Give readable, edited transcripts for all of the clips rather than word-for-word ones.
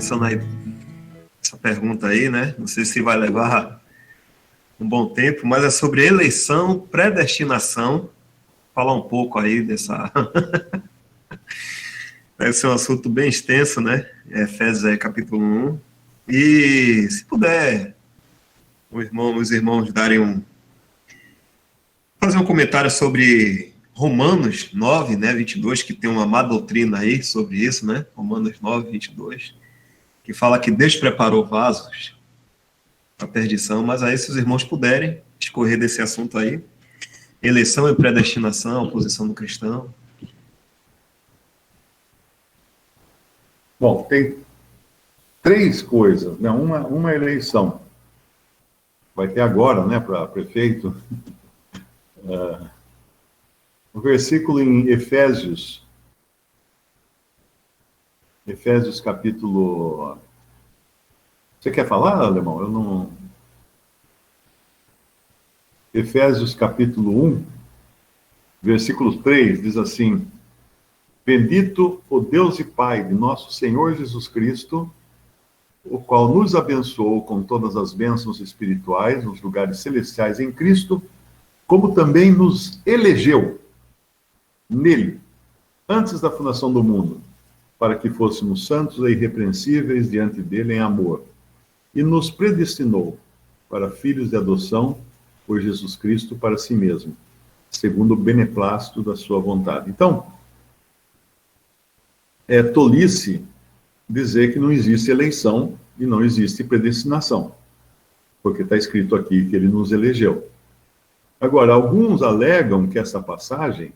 pensando aí essa pergunta aí, né? Não sei se vai levar um bom tempo, mas é sobre eleição, predestinação. Falar um pouco aí dessa. Deve ser um assunto bem extenso, né? Efésios aí, capítulo 1. E se puder, os irmãos darem fazer um comentário sobre Romanos 9, né, 22, que tem uma má doutrina aí sobre isso, né? Romanos 9, 22, que fala que Deus preparou vasos para perdição, mas aí se os irmãos puderem discorrer desse assunto aí, eleição e predestinação, a posição do cristão. Bom, tem três coisas, né? Uma eleição. Vai ter agora, né, para prefeito. O versículo em Efésios capítulo... Você quer falar, Alemão? Eu não... Efésios capítulo 1, versículo 3, diz assim: Bendito o Deus e Pai de nosso Senhor Jesus Cristo, o qual nos abençoou com todas as bênçãos espirituais nos lugares celestiais em Cristo, como também nos elegeu nele, antes da fundação do mundo, para que fôssemos santos e irrepreensíveis diante dele em amor, e nos predestinou para filhos de adoção por Jesus Cristo para si mesmo, segundo o beneplácito da sua vontade. Então, é tolice dizer que não existe eleição e não existe predestinação, porque está escrito aqui que ele nos elegeu. Agora, alguns alegam que essa passagem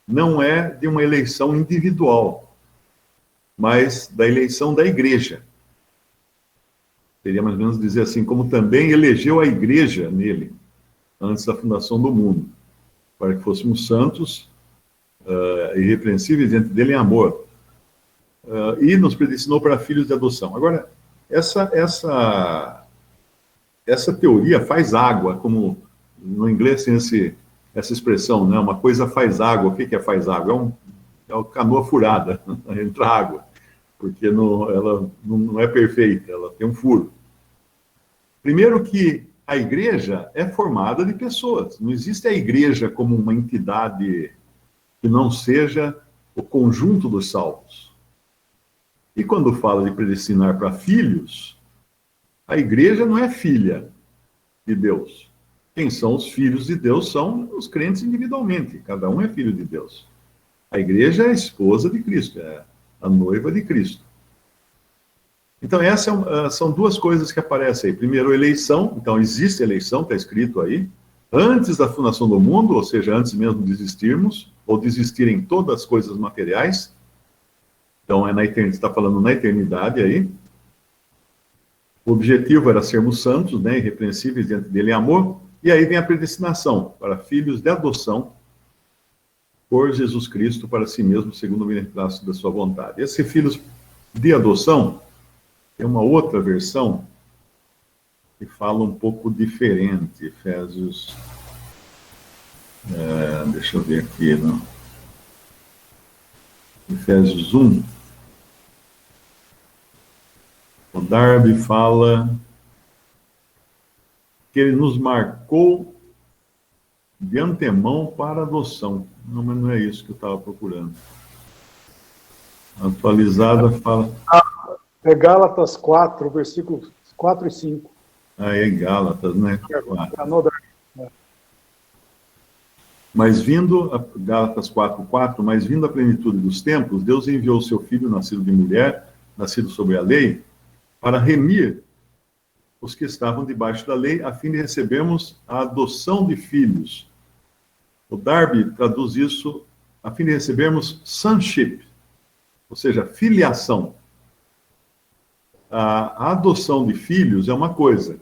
não é de uma eleição individual, mas da eleição da igreja. Seria mais ou menos dizer assim, como também elegeu a igreja nele, antes da fundação do mundo, para que fôssemos santos, irrepreensíveis diante dele em amor, e nos predestinou para filhos de adoção. Agora, essa teoria faz água, como no inglês tem essa expressão, né? Uma coisa faz água. O que é faz água? É uma canoa furada, entra água, porque ela não é perfeita, ela tem um furo. Primeiro que a igreja é formada de pessoas, não existe a igreja como uma entidade que não seja o conjunto dos salvos. E quando fala de predestinar para filhos, a igreja não é filha de Deus. Quem são os filhos de Deus são os crentes individualmente, cada um é filho de Deus. A igreja é a esposa de Cristo, é a noiva de Cristo. Então, essas são duas coisas que aparecem aí. Primeiro, eleição. Então, existe eleição, está escrito aí. Antes da fundação do mundo, ou seja, antes mesmo de existirmos, ou de existirem todas as coisas materiais. Então, está falando na eternidade aí. O objetivo era sermos santos, né, irrepreensíveis diante dele em amor. E aí vem a predestinação para filhos de adoção por Jesus Cristo para si mesmo, segundo o beneplácito da sua vontade. Esses filhos de adoção tem uma outra versão que fala um pouco diferente. Efésios... deixa eu ver aqui, não? Efésios 1. O Darby fala que ele nos marcou de antemão para adoção. Não, mas não é isso que eu estava procurando. A atualizada fala... É Gálatas 4, versículos 4 e 5. É Gálatas, né? Mas vindo, Gálatas 4:4, mas vindo a plenitude dos tempos, Deus enviou o seu Filho, nascido de mulher, nascido sob a lei, para remir os que estavam debaixo da lei, a fim de recebermos a adoção de filhos. O Darby traduz isso, a fim de recebermos sonship, ou seja, filiação. A adoção de filhos é uma coisa.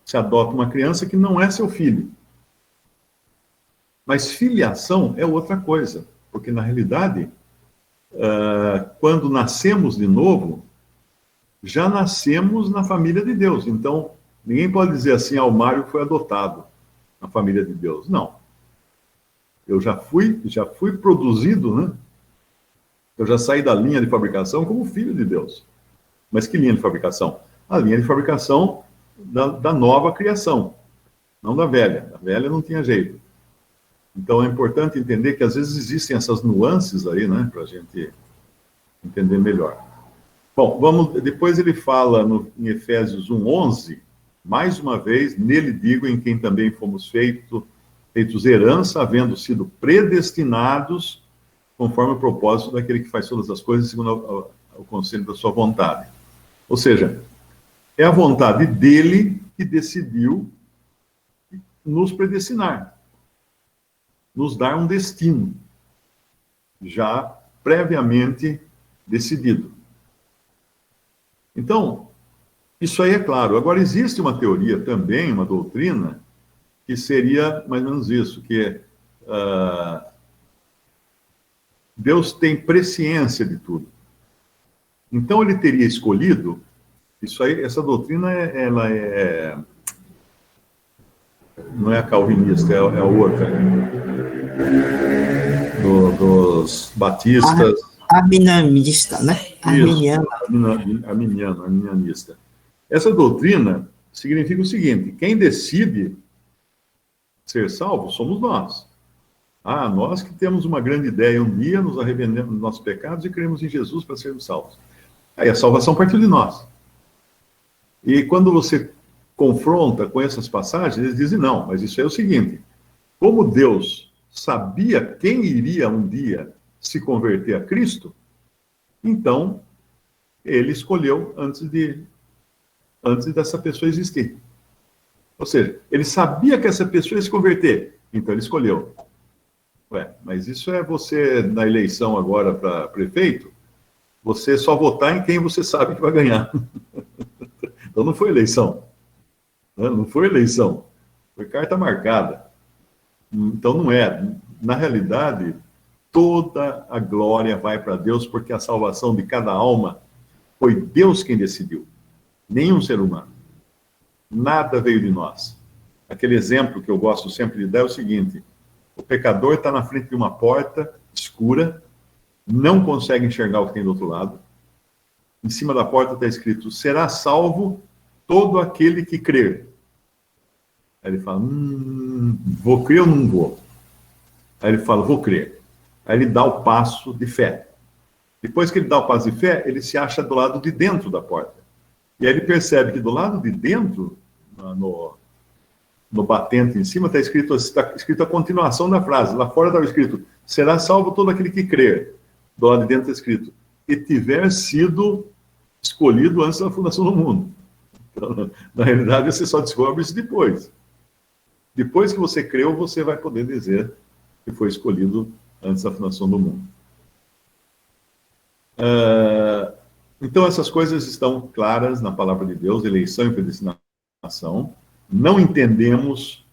Se adota uma criança que não é seu filho. Mas filiação é outra coisa. Porque, na realidade, quando nascemos de novo, já nascemos na família de Deus. Então, ninguém pode dizer assim, o Mário foi adotado na família de Deus. Não. Eu já fui produzido, né? Eu já saí da linha de fabricação como filho de Deus. Mas que linha de fabricação? A linha de fabricação da nova criação, não da velha. A velha não tinha jeito. Então é importante entender que às vezes existem essas nuances aí, né, para a gente entender melhor. Bom, depois ele fala em Efésios 1:11, mais uma vez, nele digo, em quem também fomos feitos herança, havendo sido predestinados conforme o propósito daquele que faz todas as coisas segundo o conselho da sua vontade. Ou seja, é a vontade dele que decidiu nos predestinar, nos dar um destino já previamente decidido. Então, isso aí é claro. Agora, existe uma teoria também, uma doutrina, que seria mais ou menos isso, que Deus tem presciência de tudo. Então, ele teria escolhido, isso aí, essa doutrina, ela não é a calvinista, é a outra, dos batistas. Arminianista, né? Arminianista. Essa doutrina significa o seguinte: quem decide ser salvo somos nós. Nós que temos uma grande ideia, um dia nos arrependemos dos nossos pecados e cremos em Jesus para sermos salvos. Aí a salvação partiu de nós. E quando você confronta com essas passagens, eles dizem, não, mas isso é o seguinte: como Deus sabia quem iria um dia se converter a Cristo, então ele escolheu antes dessa pessoa existir. Ou seja, ele sabia que essa pessoa ia se converter, então ele escolheu. Mas isso é você, na eleição agora para prefeito, você só votar em quem você sabe que vai ganhar. Então não foi eleição. Não foi eleição. Foi carta marcada. Então não é. Na realidade, toda a glória vai para Deus, porque a salvação de cada alma foi Deus quem decidiu. Nenhum ser humano. Nada veio de nós. Aquele exemplo que eu gosto sempre de dar é o seguinte: o pecador está na frente de uma porta escura, não consegue enxergar o que tem do outro lado. Em cima da porta está escrito: será salvo todo aquele que crer. Aí ele fala: vou crer ou não vou? Aí ele fala: vou crer. Aí ele dá o passo de fé. Depois que ele dá o passo de fé, ele se acha do lado de dentro da porta. E aí ele percebe que do lado de dentro, no batente em cima, está escrito a continuação da frase. Lá fora estava escrito: será salvo todo aquele que crer. Do lado de dentro está escrito: e tiver sido escolhido antes da fundação do mundo. Então, na realidade, você só descobre isso depois. Depois que você creu, você vai poder dizer que foi escolhido antes da fundação do mundo. Então, essas coisas estão claras na palavra de Deus, eleição e predestinação. Não entendemos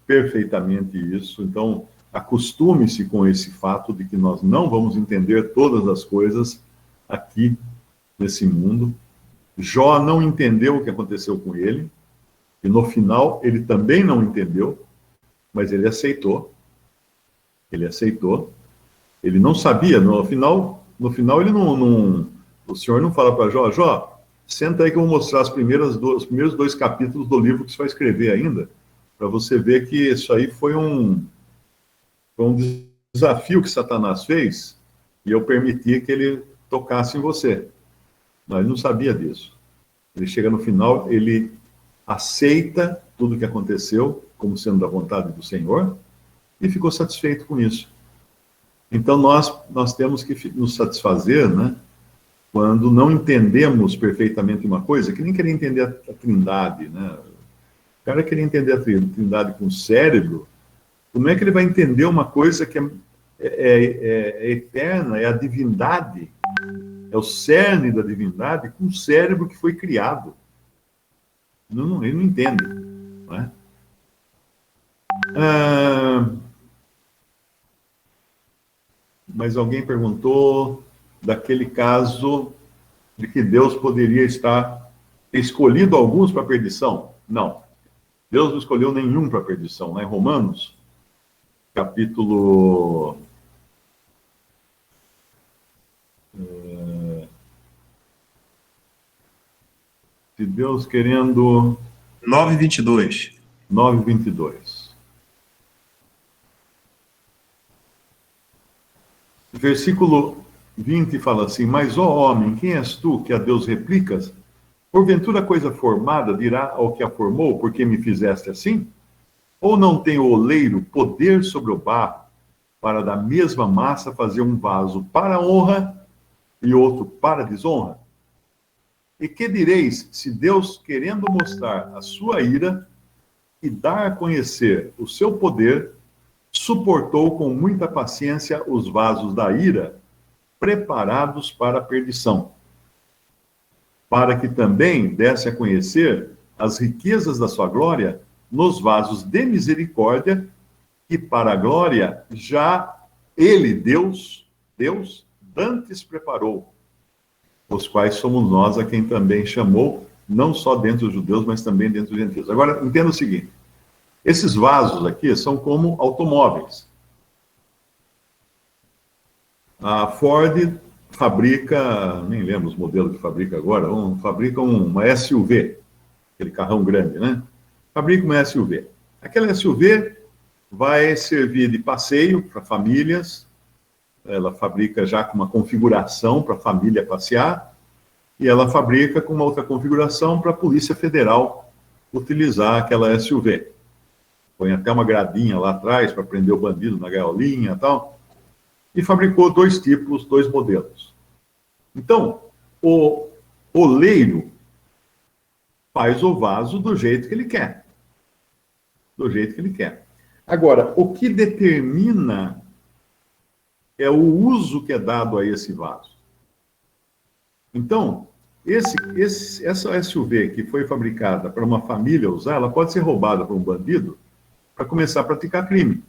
perfeitamente isso. Então, acostume-se com esse fato de que nós não vamos entender todas as coisas aqui nesse mundo. Jó não entendeu o que aconteceu com ele, e no final ele também não entendeu, mas ele aceitou. Ele aceitou. Ele não sabia, no final ele não o Senhor não fala para Jó, senta aí que eu vou mostrar os primeiros 2 capítulos do livro que você vai escrever ainda, para você ver que isso aí foi um desafio que Satanás fez, e eu permiti que ele tocasse em você. Mas ele não sabia disso. Ele chega no final, ele aceita tudo o que aconteceu como sendo da vontade do Senhor e ficou satisfeito com isso. Então nós temos que nos satisfazer, né, quando não entendemos perfeitamente uma coisa, que nem querer entender a Trindade, né? O cara querer entender a Trindade com o cérebro, como é que ele vai entender uma coisa que é eterna, é a divindade, é o cerne da divindade, com o cérebro que foi criado? Ele não entende, não é? Mas alguém perguntou daquele caso de que Deus poderia ter escolhido alguns para a perdição. Não. Deus não escolheu nenhum para a perdição. Lá em Romanos, capítulo Deus querendo 9:22. 9:22. Versículo 20 fala assim: Mas, ó homem, quem és tu que a Deus replicas? Porventura coisa formada dirá ao que a formou, porque me fizeste assim? Ou não tem o oleiro poder sobre o barro, para da mesma massa fazer um vaso para honra e outro para desonra? E que direis se Deus, querendo mostrar a sua ira e dar a conhecer o seu poder, suportou com muita paciência os vasos da ira, preparados para a perdição, para que também desse a conhecer as riquezas da sua glória nos vasos de misericórdia, que para a glória já ele, Deus, dantes preparou, os quais somos nós a quem também chamou, não só dentre os judeus, mas também dentre os gentios. Agora, entenda o seguinte: esses vasos aqui são como automóveis. A Ford fabrica, nem lembro os modelos que fabrica agora, fabrica uma SUV, aquele carrão grande, né? Fabrica uma SUV. Aquela SUV vai servir de passeio para famílias, ela fabrica já com uma configuração para a família passear, e ela fabrica com uma outra configuração para a Polícia Federal utilizar aquela SUV. Põe até uma gradinha lá atrás para prender o bandido na gaiolinha e tal. E fabricou dois tipos, dois modelos. Então, o oleiro faz o vaso do jeito que ele quer. Do jeito que ele quer. Agora, o que determina é o uso que é dado a esse vaso. Então, essa SUV que foi fabricada para uma família usar, ela pode ser roubada por um bandido para começar a praticar crime.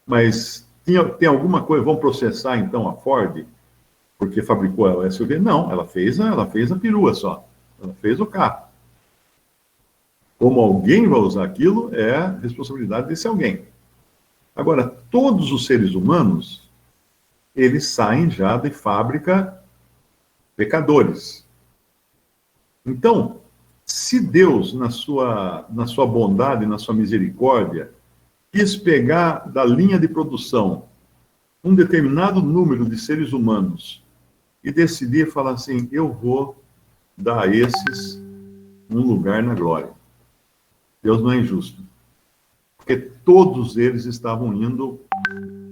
Mas tem alguma coisa, vão processar então a Ford porque fabricou a SUV? Não, ela fez a perua só. Ela fez o carro. Como alguém vai usar aquilo, é a responsabilidade desse alguém. Agora, todos os seres humanos, eles saem já de fábrica pecadores. Então, se Deus, na sua bondade, na sua misericórdia, quis pegar da linha de produção um determinado número de seres humanos e decidir falar assim: eu vou dar a esses um lugar na glória. Deus não é injusto. Porque todos eles estavam indo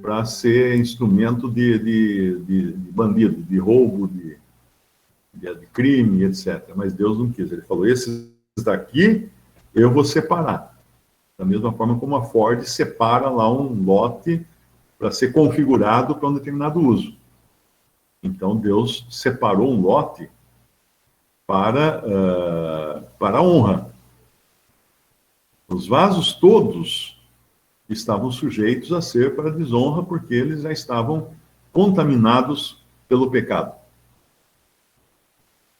para ser instrumento de bandido, de roubo, de crime, etc. Mas Deus não quis. Ele falou: esses daqui eu vou separar. Da mesma forma como a Ford separa lá um lote para ser configurado para um determinado uso. Então Deus separou um lote para a honra. Os vasos todos estavam sujeitos a ser para desonra, porque eles já estavam contaminados pelo pecado.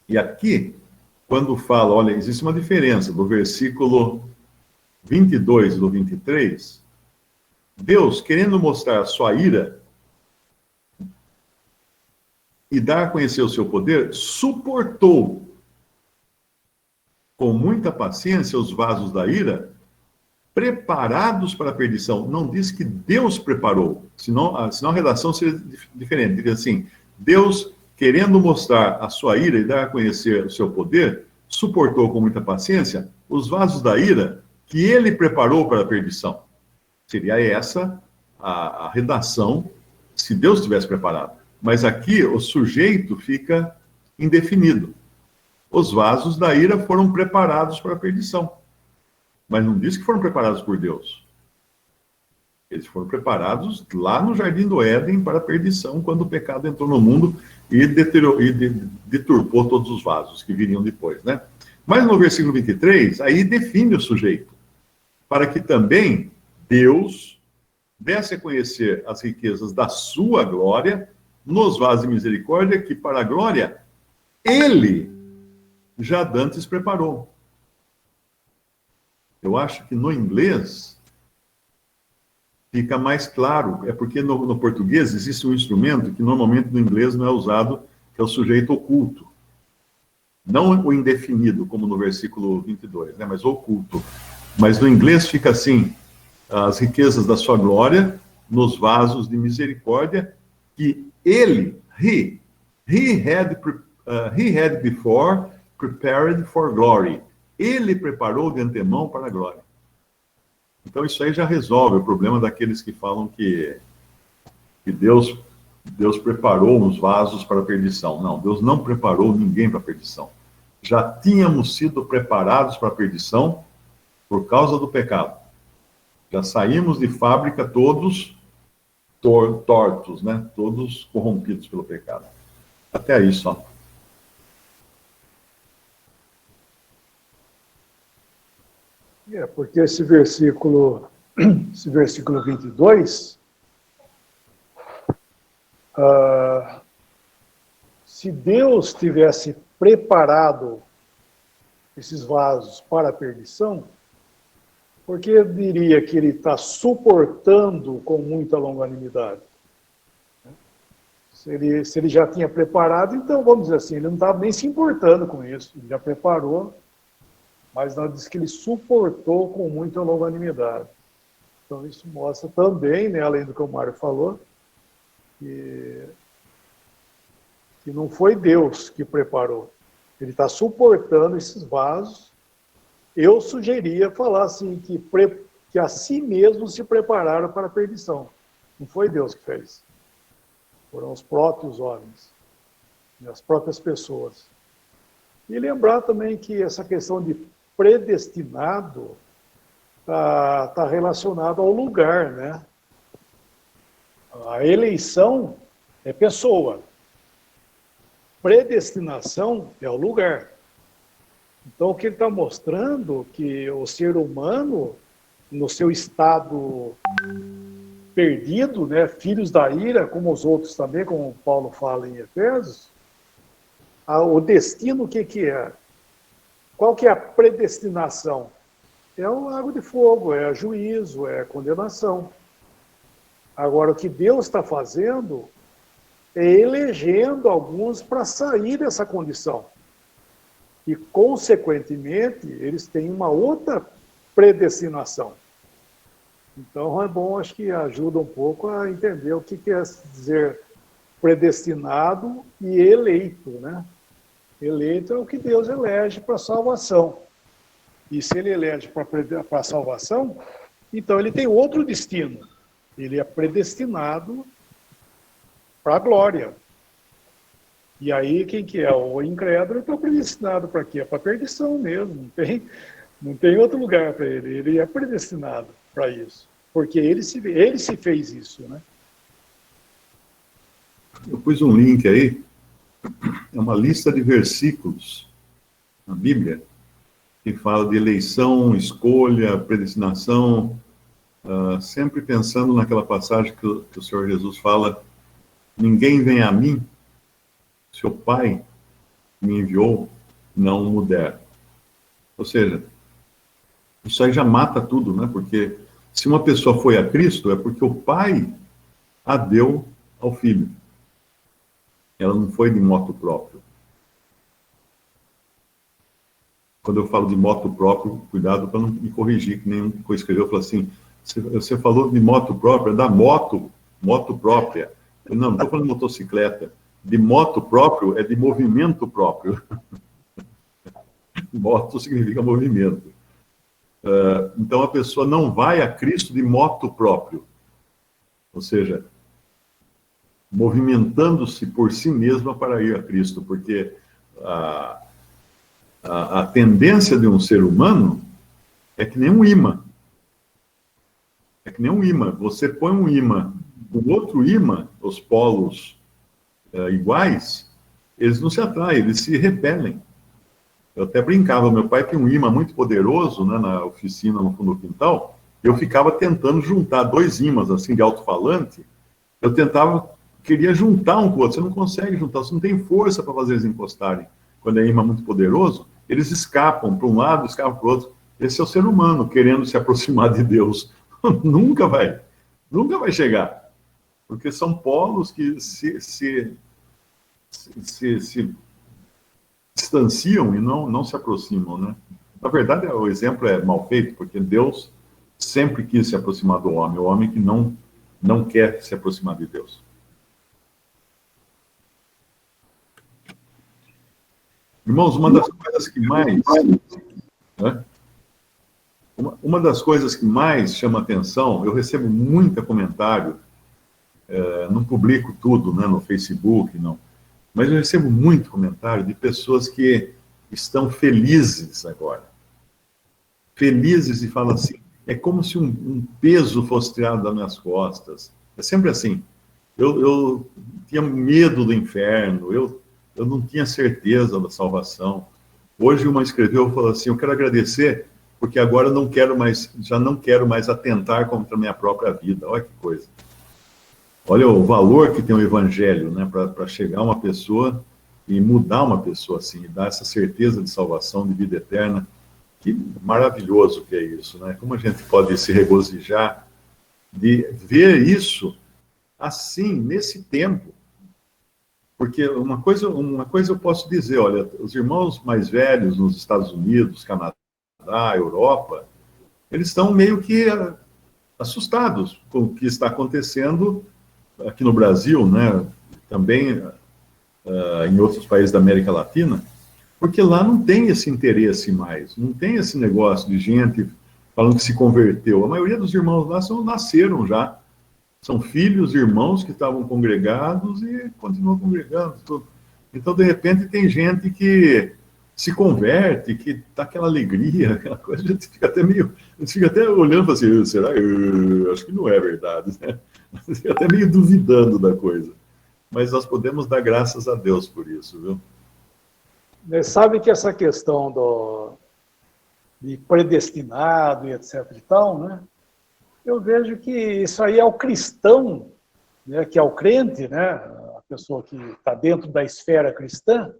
E aqui, quando fala, olha, existe uma diferença do versículo 22 e do 23, Deus, querendo mostrar a sua ira e dar a conhecer o seu poder, suportou com muita paciência os vasos da ira, preparados para a perdição. Não diz que Deus preparou, senão a redação seria diferente. Diria assim: Deus, querendo mostrar a sua ira e dar a conhecer o seu poder, suportou com muita paciência os vasos da ira que ele preparou para a perdição. Seria essa a redação, se Deus tivesse preparado. Mas aqui o sujeito fica indefinido. Os vasos da ira foram preparados para a perdição. Mas não diz que foram preparados por Deus. Eles foram preparados lá no Jardim do Éden para a perdição, quando o pecado entrou no mundo e deturpou todos os vasos que viriam depois, né? Mas no versículo 23, aí define o sujeito, para que também Deus desse a conhecer as riquezas da sua glória nos vasos de misericórdia, que para a glória ele já dantes preparou. Eu acho que no inglês fica mais claro, é porque no português existe um instrumento que normalmente no inglês não é usado, que é o sujeito oculto. Não o indefinido, como no versículo 22, né? Mas oculto. Mas no inglês fica assim, as riquezas da sua glória nos vasos de misericórdia que he had before prepared for glory. Ele preparou de antemão para a glória. Então isso aí já resolve o problema daqueles que falam que Deus preparou uns vasos para a perdição. Não, Deus não preparou ninguém para a perdição. Já tínhamos sido preparados para a perdição por causa do pecado. Já saímos de fábrica todos tortos, né? Todos corrompidos pelo pecado. Até aí só. Porque esse versículo 22, se Deus tivesse preparado esses vasos para a perdição, por que eu diria que ele está suportando com muita longanimidade? Se ele já tinha preparado, então, vamos dizer assim, ele não estava nem se importando com isso, ele já preparou, mas não diz que ele suportou com muita longanimidade. Então, isso mostra também, né, além do que o Mário falou, que não foi Deus que preparou. Ele está suportando esses vasos. Eu sugeria falar assim, que a si mesmo se prepararam para a perdição. Não foi Deus que fez. Foram os próprios homens, as próprias pessoas. E lembrar também que essa questão de predestinado está relacionado ao lugar, né? A eleição é pessoa. Predestinação é o lugar. Então, o que ele está mostrando que o ser humano, no seu estado perdido, né, filhos da ira, como os outros também, como Paulo fala em Efésios, o destino, o que é? Qual que é a predestinação? É o lago de fogo, é juízo, é condenação. Agora, o que Deus está fazendo é elegendo alguns para sair dessa condição. E, consequentemente, eles têm uma outra predestinação. Então, é bom, acho que ajuda um pouco a entender o que quer dizer predestinado e eleito, né? Eleito é o que Deus elege para a salvação. E se ele elege para a salvação, então ele tem outro destino. Ele é predestinado para a glória. E aí, quem que é? O incrédulo está predestinado para quê? Para a perdição mesmo. Não tem outro lugar para ele. Ele é predestinado para isso. Porque ele se fez isso, né? Eu pus um link aí, é uma lista de versículos na Bíblia que fala de eleição, escolha, predestinação, sempre pensando naquela passagem que o Senhor Jesus fala: ninguém vem a mim se o Pai me enviou não o der. Ou seja, isso aí já mata tudo, né? Porque se uma pessoa foi a Cristo, é porque o Pai a deu ao Filho. Ela não foi de moto próprio. Quando eu falo de moto próprio, cuidado para não me corrigir, que nem um que escreveu, falou assim: você falou de moto própria, da moto própria. Não estou falando de motocicleta. De moto próprio é de movimento próprio. Moto significa movimento. Então a pessoa não vai a Cristo de moto próprio. Ou seja, movimentando-se por si mesma para ir a Cristo, porque a tendência de um ser humano é que nem um imã. É que nem um imã. Você põe um imã com outro imã, os polos iguais, eles não se atraem, eles se repelem. Eu até brincava, meu pai tinha um imã muito poderoso, né, na oficina, no fundo do quintal, eu ficava tentando juntar dois imãs, assim, de alto-falante, queria juntar um com o outro, você não consegue juntar, você não tem força para fazer eles encostarem. Quando é imã muito poderoso, eles escapam para um lado, escapam para o outro. Esse é o ser humano querendo se aproximar de Deus. Nunca vai chegar. Porque são polos que se distanciam e não se aproximam, né? Na verdade, o exemplo é mal feito, porque Deus sempre quis se aproximar do homem, o homem que não quer se aproximar de Deus. Irmãos, uma das coisas que mais... Né? Uma das coisas que mais chama atenção, eu recebo muito comentário, não publico tudo, né, no Facebook, não, mas eu recebo muito comentário de pessoas que estão felizes agora. Felizes e falam assim, é como se um peso fosse tirado das minhas costas. É sempre assim. Eu tinha medo do inferno, eu não tinha certeza da salvação. Hoje uma escreveu e falou assim, eu quero agradecer porque agora já não quero mais atentar contra a minha própria vida. Olha que coisa. Olha o valor que tem o evangelho, né, para chegar a uma pessoa e mudar uma pessoa assim, e dar essa certeza de salvação, de vida eterna. Que maravilhoso que é isso, né? Como a gente pode se regozijar de ver isso assim, nesse tempo. Porque uma coisa eu posso dizer, olha, os irmãos mais velhos nos Estados Unidos, Canadá, Europa, eles estão meio que assustados com o que está acontecendo aqui no Brasil, né? Também em outros países da América Latina, porque lá não tem esse interesse mais, não tem esse negócio de gente falando que se converteu. A maioria dos irmãos lá nasceram já, são filhos, irmãos que estavam congregados e continuam congregando. Então, de repente, tem gente que se converte, que dá aquela alegria, aquela coisa, a gente fica até olhando assim, será? Eu acho que não é verdade, né? Fica até meio duvidando da coisa. Mas nós podemos dar graças a Deus por isso, viu? Sabe que essa questão de predestinado e etc e tal, né? Eu vejo que isso aí é o cristão, né, que é o crente, né, a pessoa que está dentro da esfera cristã,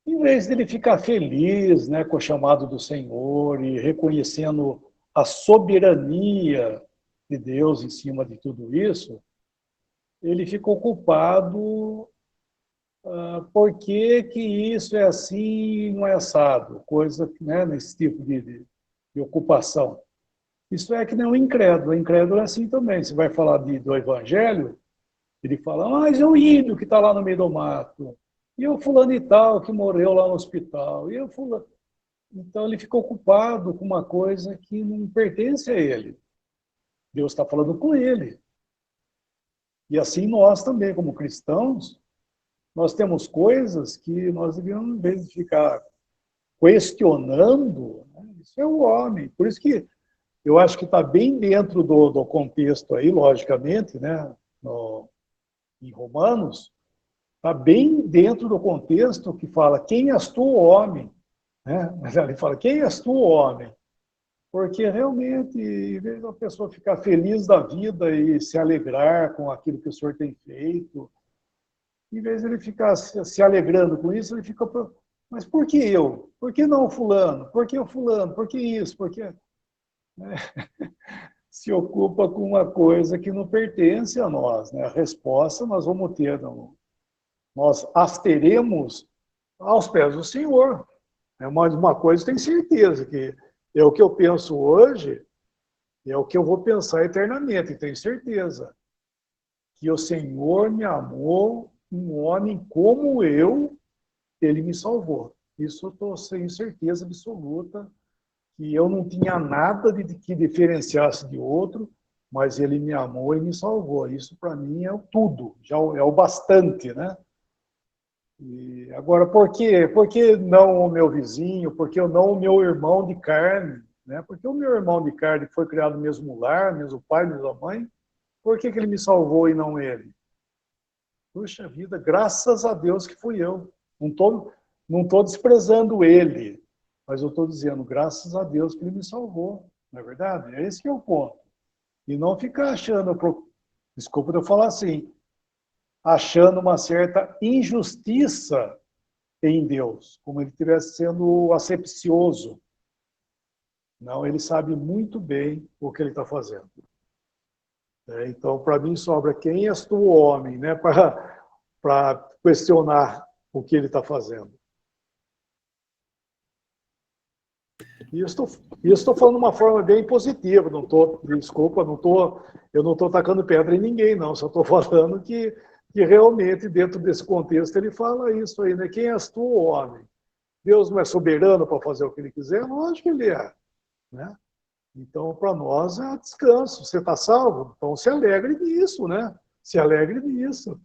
em vez dele ficar feliz, né, com o chamado do Senhor e reconhecendo a soberania de Deus em cima de tudo isso, ele fica ocupado por que isso é assim e não é assado, coisa, né, nesse tipo de ocupação. Isso é que nem um incrédulo. O incrédulo é assim também. Você vai falar do evangelho, ele fala, mas é o ímpio que está lá no meio do mato. E o fulano e tal que morreu lá no hospital. E o fulano... Então ele fica ocupado com uma coisa que não pertence a ele. Deus está falando com ele. E assim nós também, como cristãos, nós temos coisas que nós devemos, em vez de ficar questionando, né? Isso é o homem. Por isso que eu acho que está bem dentro do contexto aí, logicamente, né, em Romanos, está bem dentro do contexto que fala quem és tu, homem, né? Mas ele fala quem és tu, homem, porque realmente, em vez da pessoa ficar feliz da vida e se alegrar com aquilo que o Senhor tem feito, em vez de ele ficar se alegrando com isso, ele fica, mas por que eu? Por que não o fulano? Por que o fulano? Por que isso? Por que... se ocupa com uma coisa que não pertence a nós, né? A resposta nós vamos ter, não. Nós as teremos aos pés do Senhor. Mas uma coisa tem certeza, que é o que eu penso hoje, é o que eu vou pensar eternamente, tenho certeza. Que o Senhor me amou, um homem como eu, ele me salvou. Isso eu estou sem certeza absoluta, que eu não tinha nada que diferenciasse de outro, mas ele me amou e me salvou. Isso, para mim, é o tudo, já é o bastante, né? E agora, por quê? Por que não o meu vizinho? Por que não o meu irmão de carne? Né? Porque o meu irmão de carne foi criado no mesmo lar, mesmo pai, mesma mãe. Por que ele me salvou e não ele? Puxa vida, graças a Deus que fui eu. Não tô desprezando ele, mas eu estou dizendo, graças a Deus que ele me salvou. Não é verdade? É esse que é o ponto. E não ficar achando, desculpa de eu falar assim, achando uma certa injustiça em Deus, como ele estivesse sendo acepcioso. Não, ele sabe muito bem o que ele está fazendo. Então, para mim, sobra quem és tu, homem, né? Para questionar o que ele está fazendo. E eu estou falando de uma forma bem positiva, eu não estou tacando pedra em ninguém, não, só estou falando que realmente, dentro desse contexto, ele fala isso aí, né? Quem és tu, homem? Deus não é soberano para fazer o que ele quiser? Lógico que ele é, né? Então, para nós, é descanso. Você está salvo? Então, se alegre nisso, né? Se alegre nisso.